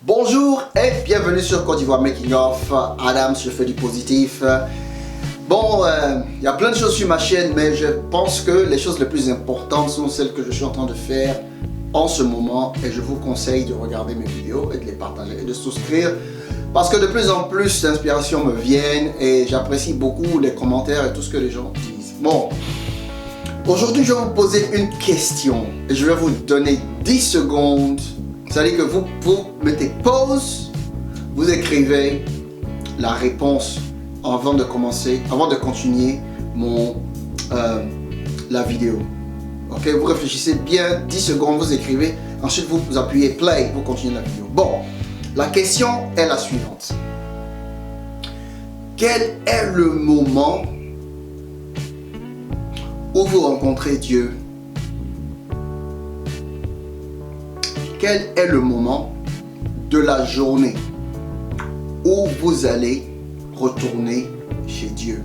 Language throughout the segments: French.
Bonjour et bienvenue sur Côte d'Ivoire Making Of. Adams, je fais du positif. Bon, il y a plein de choses sur ma chaîne, mais je pense que les choses les plus importantes sont celles que je suis en train de faire en ce moment. Et je vous conseille de regarder mes vidéos et de les partager et de souscrire. Parce que de plus en plus d'inspiration me viennent et j'apprécie beaucoup les commentaires et tout ce que les gens disent. Bon, aujourd'hui je vais vous poser une question et je vais vous donner 10 secondes. C'est-à-dire que vous mettez pause, vous écrivez la réponse avant de commencer, avant de continuer la vidéo. Ok, vous réfléchissez bien, 10 secondes, vous écrivez, ensuite vous appuyez play pour continuer la vidéo. Bon, la question est la suivante. Quel est le moment où vous rencontrez Dieu? Quel est le moment de la journée où vous allez retourner chez Dieu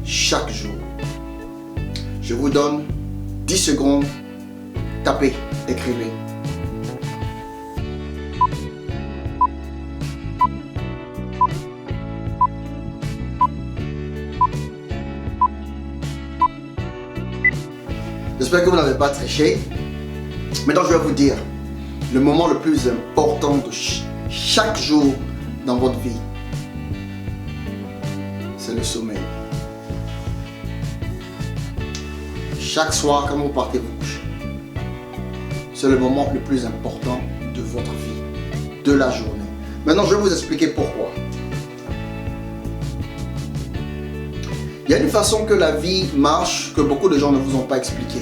chaque jour? Je vous donne 10 secondes. Tapez, écrivez. J'espère que vous n'avez pas triché. Maintenant, je vais vous dire le moment le plus important de chaque jour dans votre vie. C'est le sommeil. Chaque soir, quand vous partez vous coucher, c'est le moment le plus important de votre vie, de la journée. Maintenant, je vais vous expliquer pourquoi. Il y a une façon que la vie marche que beaucoup de gens ne vous ont pas expliqué.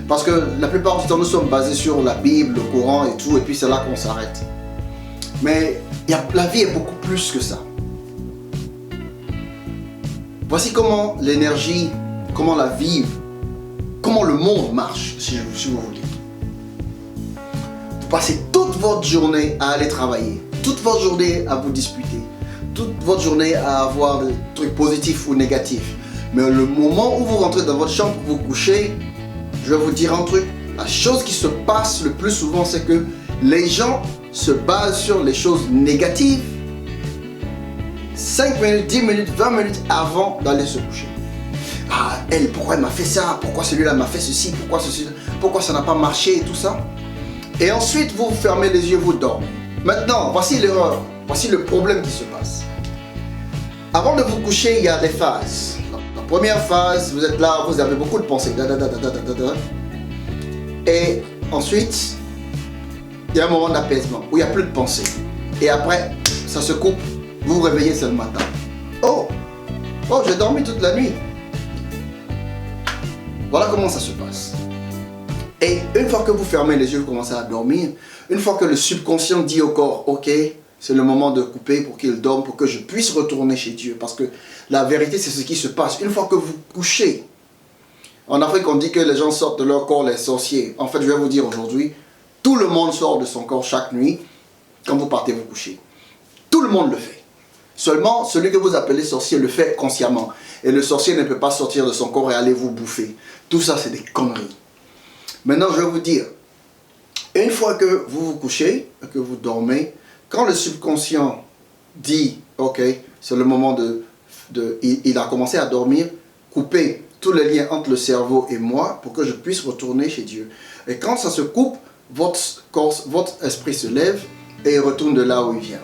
Parce que la plupart du temps, nous sommes basés sur la Bible, le Coran et tout, et puis c'est là qu'on s'arrête. Mais la vie est beaucoup plus que ça. Voici comment l'énergie, comment la vie, comment le monde marche, si vous voulez. Vous passez toute votre journée à aller travailler, toute votre journée à vous disputer, toute votre journée à avoir des trucs positifs ou négatifs. Mais le moment où vous rentrez dans votre chambre pour vous coucher, je vais vous dire un truc, la chose qui se passe le plus souvent, c'est que les gens se basent sur les choses négatives 5 minutes, 10 minutes, 20 minutes avant d'aller se coucher. Ah, elle, pourquoi elle m'a fait ça? Pourquoi celui-là m'a fait ceci? Pourquoi ça n'a pas marché et tout ça? Et ensuite, vous fermez les yeux, vous dormez. Maintenant, voici l'erreur, voici le problème qui se passe. Avant de vous coucher, il y a des phases. La première phase, vous êtes là, vous avez beaucoup de pensées. Et ensuite, il y a un moment d'apaisement où il n'y a plus de pensées. Et après, ça se coupe, vous vous réveillez, c'est le matin. Oh, j'ai dormi toute la nuit. Voilà comment ça se passe. Et une fois que vous fermez les yeux, vous commencez à dormir. Une fois que le subconscient dit au corps, ok, c'est le moment de couper pour qu'il dorme, pour que je puisse retourner chez Dieu. Parce que la vérité, c'est ce qui se passe. Une fois que vous couchez, en Afrique, on dit que les gens sortent de leur corps, les sorciers. En fait, je vais vous dire aujourd'hui, tout le monde sort de son corps chaque nuit quand vous partez vous coucher. Tout le monde le fait. Seulement, celui que vous appelez sorcier le fait consciemment. Et le sorcier ne peut pas sortir de son corps et aller vous bouffer. Tout ça, c'est des conneries. Maintenant, je vais vous dire, une fois que vous vous couchez, que vous dormez, quand le subconscient dit, ok, c'est le moment il a commencé à dormir, coupez tous les liens entre le cerveau et moi pour que je puisse retourner chez Dieu. Et quand ça se coupe, votre esprit se lève et il retourne de là où il vient.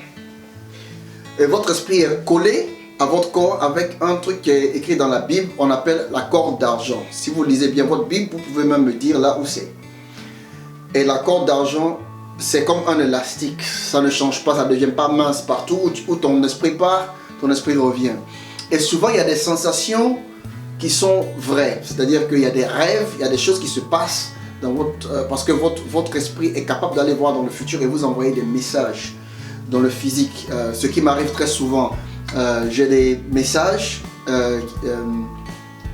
Et votre esprit est collé à votre corps avec un truc qui est écrit dans la Bible, on appelle la corde d'argent. Si vous lisez bien votre Bible, vous pouvez même me dire là où c'est. Et la corde d'argent, c'est comme un élastique, ça ne change pas, ça ne devient pas mince partout, où ton esprit part, ton esprit revient. Et souvent, il y a des sensations qui sont vraies, c'est-à-dire qu'il y a des rêves, il y a des choses qui se passent dans parce que votre esprit est capable d'aller voir dans le futur et vous envoyer des messages dans le physique. Ce qui m'arrive très souvent, j'ai des messages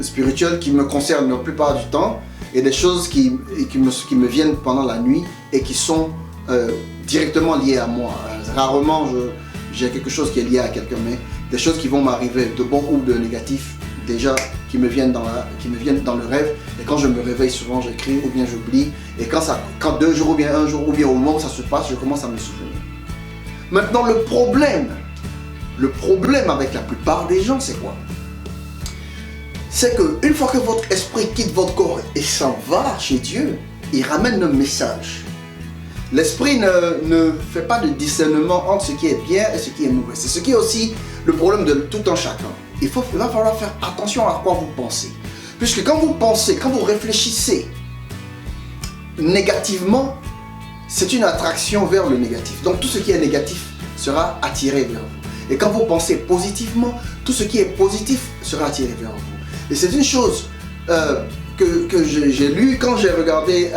spirituels qui me concernent la plupart du temps et des choses qui me viennent pendant la nuit et qui sont directement liées à moi. Rarement j'ai quelque chose qui est lié à quelqu'un, mais des choses qui vont m'arriver, de bon ou de négatif, déjà qui me viennent dans le rêve. Et quand je me réveille, souvent j'écris ou bien j'oublie. Et quand 2 jours ou bien 1 jour ou bien au moment où ça se passe, je commence à me souvenir. Maintenant, le problème avec la plupart des gens, c'est quoi? C'est qu'une fois que votre esprit quitte votre corps et s'en va chez Dieu, il ramène un message. L'esprit ne fait pas de discernement entre ce qui est bien et ce qui est mauvais. C'est ce qui est aussi le problème de tout un chacun. Il va falloir faire attention à quoi vous pensez. Puisque quand vous pensez, quand vous réfléchissez négativement, c'est une attraction vers le négatif. Donc tout ce qui est négatif sera attiré vers vous. Et quand vous pensez positivement, tout ce qui est positif sera attiré vers vous. Et c'est une chose que j'ai lu quand j'ai regardé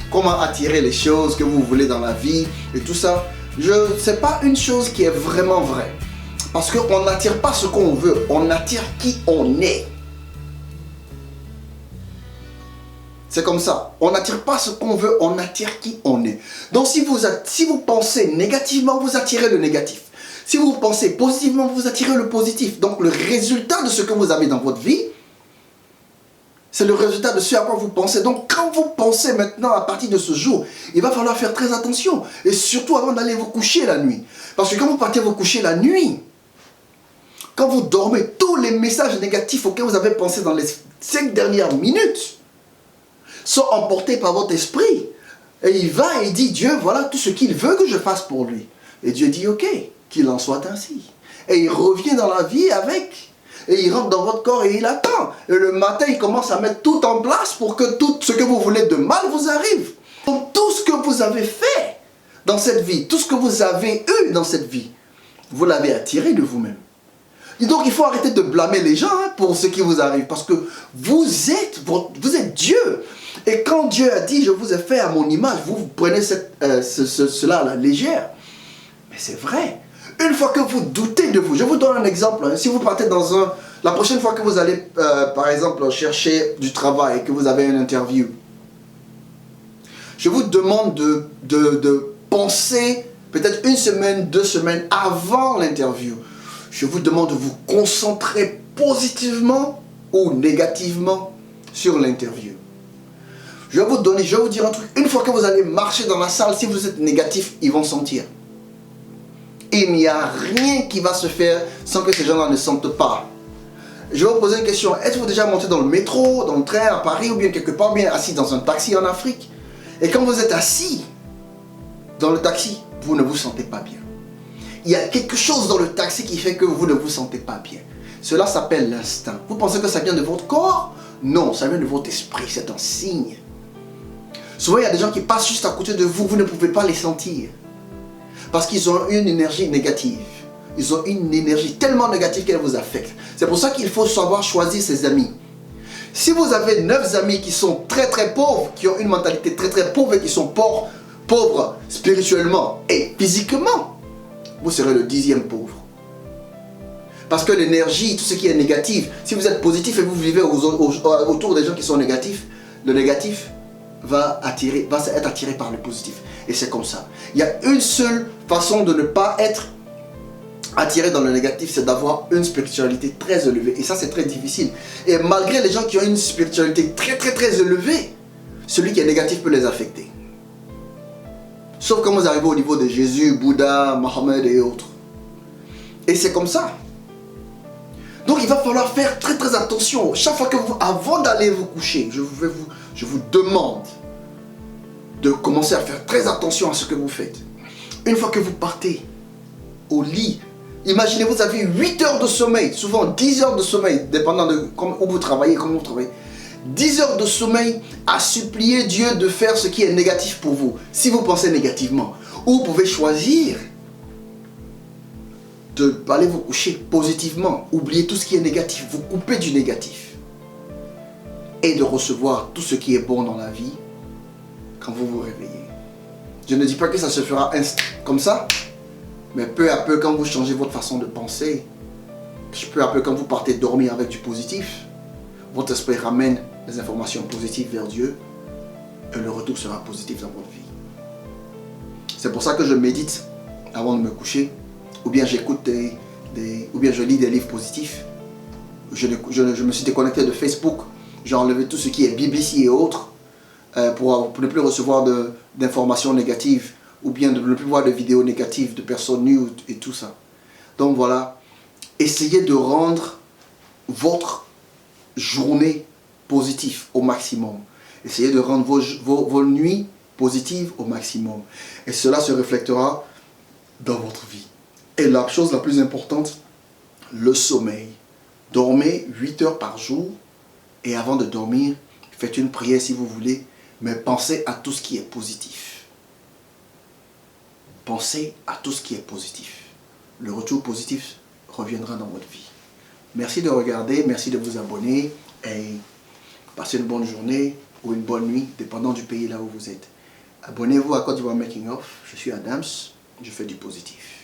comment attirer les choses que vous voulez dans la vie et tout ça. C'est pas une chose qui est vraiment vraie. Parce qu'on n'attire pas ce qu'on veut, on attire qui on est. C'est comme ça. On n'attire pas ce qu'on veut, on attire qui on est. Donc si vous pensez négativement, vous attirez le négatif. Si vous pensez positivement, vous attirez le positif. Donc le résultat de ce que vous avez dans votre vie, c'est le résultat de ce à quoi vous pensez. Donc quand vous pensez maintenant à partir de ce jour, il va falloir faire très attention. Et surtout avant d'aller vous coucher la nuit. Parce que quand vous partez vous coucher la nuit, quand vous dormez, tous les messages négatifs auxquels vous avez pensé dans les 5 dernières minutes sont emportés par votre esprit. Et il va et dit, Dieu, voilà tout ce qu'il veut que je fasse pour lui. Et Dieu dit, ok, qu'il en soit ainsi. Et il revient dans la vie avec. Et il rentre dans votre corps et il attend. Et le matin, il commence à mettre tout en place pour que tout ce que vous voulez de mal vous arrive. Donc tout ce que vous avez fait dans cette vie, tout ce que vous avez eu dans cette vie, vous l'avez attiré de vous-même. Et donc il faut arrêter de blâmer les gens pour ce qui vous arrive. Parce que vous êtes Dieu. Et quand Dieu a dit, je vous ai fait à mon image, vous prenez cela à la légère. Mais c'est vrai. Une fois que vous doutez de vous, je vous donne un exemple. Si vous partez la prochaine fois que vous allez, par exemple, chercher du travail et que vous avez une interview, je vous demande de penser peut-être 1 semaine, 2 semaines avant l'interview. Je vous demande de vous concentrer positivement ou négativement sur l'interview. Je vais vous dire un truc. Une fois que vous allez marcher dans la salle, si vous êtes négatif, ils vont sentir. Il n'y a rien qui va se faire sans que ces gens-là ne sentent pas. Je vais vous poser une question. Êtes-vous déjà monté dans le métro, dans le train à Paris ou bien quelque part, bien assis dans un taxi en Afrique? Et quand vous êtes assis dans le taxi, vous ne vous sentez pas bien. Il y a quelque chose dans le taxi qui fait que vous ne vous sentez pas bien. Cela s'appelle l'instinct. Vous pensez que ça vient de votre corps? Non, ça vient de votre esprit, c'est un signe. Souvent, il y a des gens qui passent juste à côté de vous, vous ne pouvez pas les sentir. Parce qu'ils ont une énergie négative. Ils ont une énergie tellement négative qu'elle vous affecte. C'est pour ça qu'il faut savoir choisir ses amis. Si vous avez 9 amis qui sont très très pauvres, qui ont une mentalité très très pauvre et qui sont pauvres spirituellement et physiquement, vous serez le 10e pauvre. Parce que l'énergie, tout ce qui est négatif, si vous êtes positif et vous vivez autour des gens qui sont négatifs, le négatif va être attiré par le positif. Et c'est comme ça. Il y a une seule façon de ne pas être attiré dans le négatif, c'est d'avoir une spiritualité très élevée. Et ça, c'est très difficile. Et malgré les gens qui ont une spiritualité très très très élevée, celui qui est négatif peut les affecter. Sauf quand vous arrivez au niveau de Jésus, Bouddha, Mohammed et autres. Et c'est comme ça. Donc il va falloir faire très très attention. Chaque fois que avant d'aller vous coucher, je vous demande de commencer à faire très attention à ce que vous faites. Une fois que vous partez au lit, imaginez vous avez 8 heures de sommeil, souvent 10 heures de sommeil, dépendant de où vous travaillez, comment vous travaillez. 10 heures de sommeil à supplier Dieu de faire ce qui est négatif pour vous, si vous pensez négativement. Ou vous pouvez choisir d'aller vous coucher positivement, oublier tout ce qui est négatif, vous couper du négatif et de recevoir tout ce qui est bon dans la vie quand vous vous réveillez. Je ne dis pas que ça se fera comme ça, mais peu à peu quand vous changez votre façon de penser, peu à peu quand vous partez dormir avec du positif, votre esprit ramène les informations positives vers Dieu et le retour sera positif dans votre vie. C'est pour ça que je médite avant de me coucher, ou bien j'écoute ou bien je lis des livres positifs. Je me suis déconnecté de Facebook, j'ai enlevé tout ce qui est BBC et autres pour ne plus recevoir d'informations négatives ou bien de ne plus voir de vidéos négatives de personnes nues et tout ça. Donc voilà, essayez de rendre votre journée positive au maximum. Essayez de rendre vos nuits positives au maximum. Et cela se reflétera dans votre vie. Et la chose la plus importante, le sommeil. Dormez 8 heures par jour et avant de dormir, faites une prière si vous voulez, mais pensez à tout ce qui est positif. Pensez à tout ce qui est positif. Le retour positif reviendra dans votre vie. Merci de regarder, merci de vous abonner et passez une bonne journée ou une bonne nuit, dépendant du pays là où vous êtes. Abonnez-vous à Côte d'Ivoire Making of. Je suis Adams, je fais du positif.